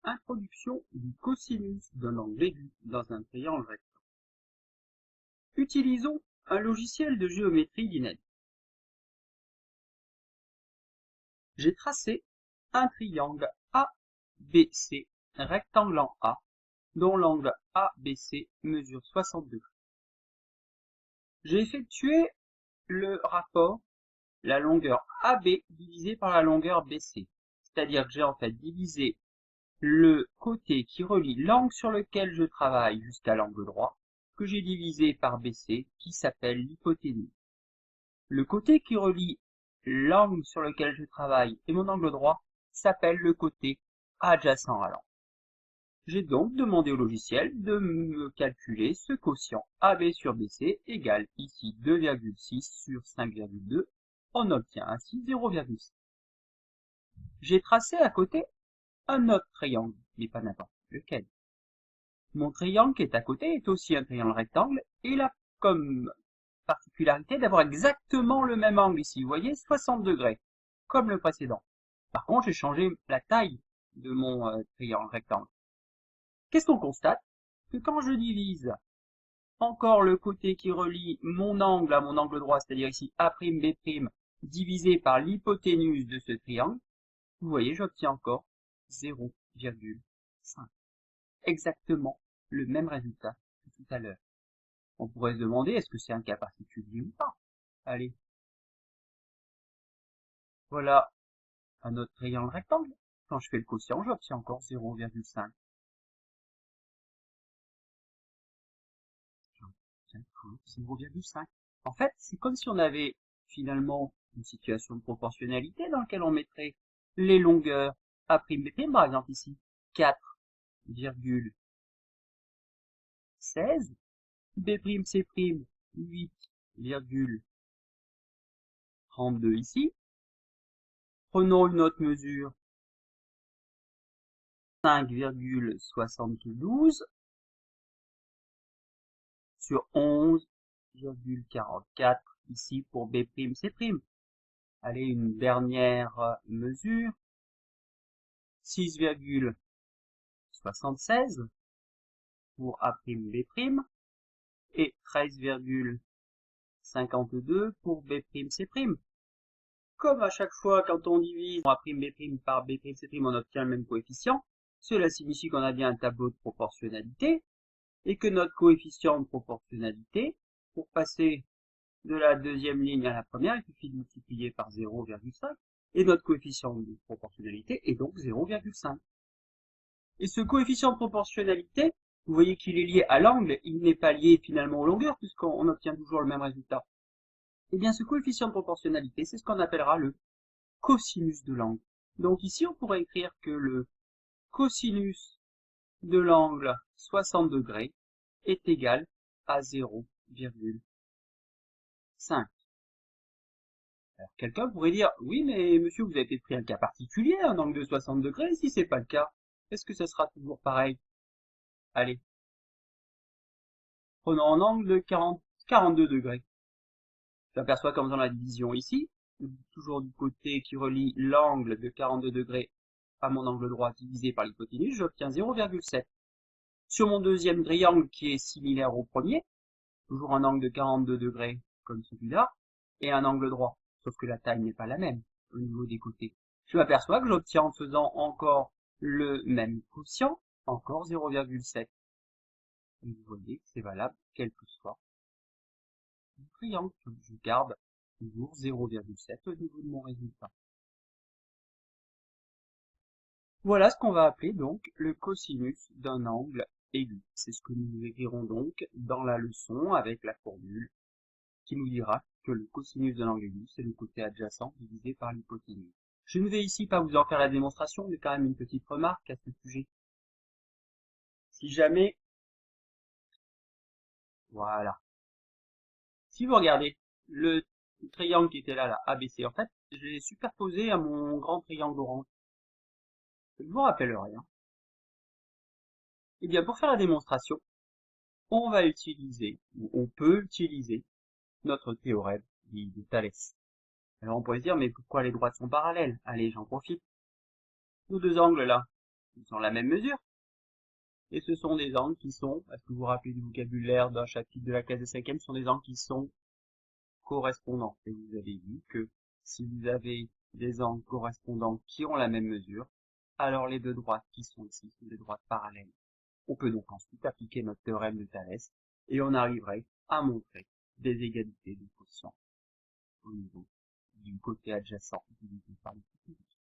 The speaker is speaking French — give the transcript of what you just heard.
Introduction du cosinus d'un angle aigu dans un triangle rectangle. Utilisons un logiciel de géométrie dynamique. J'ai tracé un triangle ABC, rectangle en A, dont l'angle ABC mesure 60 degrés. J'ai effectué le rapport la longueur AB divisée par la longueur BC. C'est-à-dire que j'ai en fait divisé le côté qui relie l'angle sur lequel je travaille jusqu'à l'angle droit, que j'ai divisé par BC, qui s'appelle l'hypoténuse. Le côté qui relie l'angle sur lequel je travaille et mon angle droit s'appelle le côté adjacent à l'angle. J'ai donc demandé au logiciel de me calculer ce quotient AB sur BC égale ici 2,6 sur 5,2. On obtient ainsi 0,6. J'ai tracé à côté un autre triangle, mais pas n'importe lequel. Mon triangle qui est à côté est aussi un triangle rectangle et il a comme particularité d'avoir exactement le même angle ici. Vous voyez, 60 degrés, comme le précédent. Par contre, j'ai changé la taille de mon triangle rectangle. Qu'est-ce qu'on constate? Que quand je divise encore le côté qui relie mon angle à mon angle droit, c'est-à-dire ici A'B', divisé par l'hypoténuse de ce triangle, vous voyez, j'obtiens encore 0,5. Exactement le même résultat que tout à l'heure. On pourrait se demander, est-ce que c'est un cas particulier ou pas? Allez. Voilà un autre triangle rectangle. Quand je fais le quotient, j'obtiens encore 0,5. 0,5. En fait, c'est comme si on avait finalement une situation de proportionnalité dans laquelle on mettrait les longueurs A'B', par exemple ici, 4,16, B'C', 8,32 ici. Prenons une autre mesure, 5,72 sur 11,44 ici pour B'C'. Allez, une dernière mesure, 6,76 pour A'B' et 13,52 pour B'C'. Comme à chaque fois quand on divise A'B' par B'C', on obtient le même coefficient, cela signifie qu'on a bien un tableau de proportionnalité et que notre coefficient de proportionnalité, pour passer de la deuxième ligne à la première, il suffit de multiplier par 0,5 et notre coefficient de proportionnalité est donc 0,5. Et ce coefficient de proportionnalité, vous voyez qu'il est lié à l'angle, il n'est pas lié finalement aux longueurs puisqu'on obtient toujours le même résultat. Eh bien ce coefficient de proportionnalité, c'est ce qu'on appellera le cosinus de l'angle. Donc ici on pourrait écrire que le cosinus de l'angle 60 degrés est égal à 0,5. Alors quelqu'un pourrait dire, oui mais monsieur vous avez peut-être pris un cas particulier, un angle de 60 degrés, si c'est pas le cas, est-ce que ça sera toujours pareil? Allez, prenons un angle de 42 degrés. J'aperçois comme dans la division ici, toujours du côté qui relie l'angle de 42 degrés à mon angle droit divisé par l'hypoténuse, j'obtiens 0,7. Sur mon deuxième triangle qui est similaire au premier, toujours un angle de 42 degrés comme celui-là, et un angle droit, sauf que la taille n'est pas la même au niveau des côtés. Je m'aperçois que j'obtiens en faisant encore le même quotient, encore 0,7. Vous voyez que c'est valable quel que soit le triangle. Je garde toujours 0,7 au niveau de mon résultat. Voilà ce qu'on va appeler donc le cosinus d'un angle aigu. C'est ce que nous écrirons donc dans la leçon avec la formule qui nous dira que le cosinus d'un angle aigu, c'est le côté adjacent divisé par l'hypoténuse. Je ne vais ici pas vous en faire la démonstration, mais quand même une petite remarque à ce sujet. Si jamais, voilà, si vous regardez le triangle qui était là, ABC, en fait, je l'ai superposé à mon grand triangle orange. Je ne vous rappelle rien. Eh bien, pour faire la démonstration, on va utiliser, ou on peut utiliser, notre théorème dit de Thalès. Alors on pourrait se dire, mais pourquoi les droites sont parallèles? Allez, j'en profite. Nos deux angles là, Ils sont la même mesure. Et ce sont des angles qui sont, est-ce que vous vous rappelez du vocabulaire d'un chapitre de la classe de 5e, ce sont des angles qui sont correspondants. Et vous avez vu que si vous avez des angles correspondants qui ont la même mesure, alors les deux droites qui sont ici sont des droites parallèles. On peut donc ensuite appliquer notre théorème de Thalès et on arriverait à montrer des égalités de quotients au niveau du côté adjacent divisé par le côté adjacent.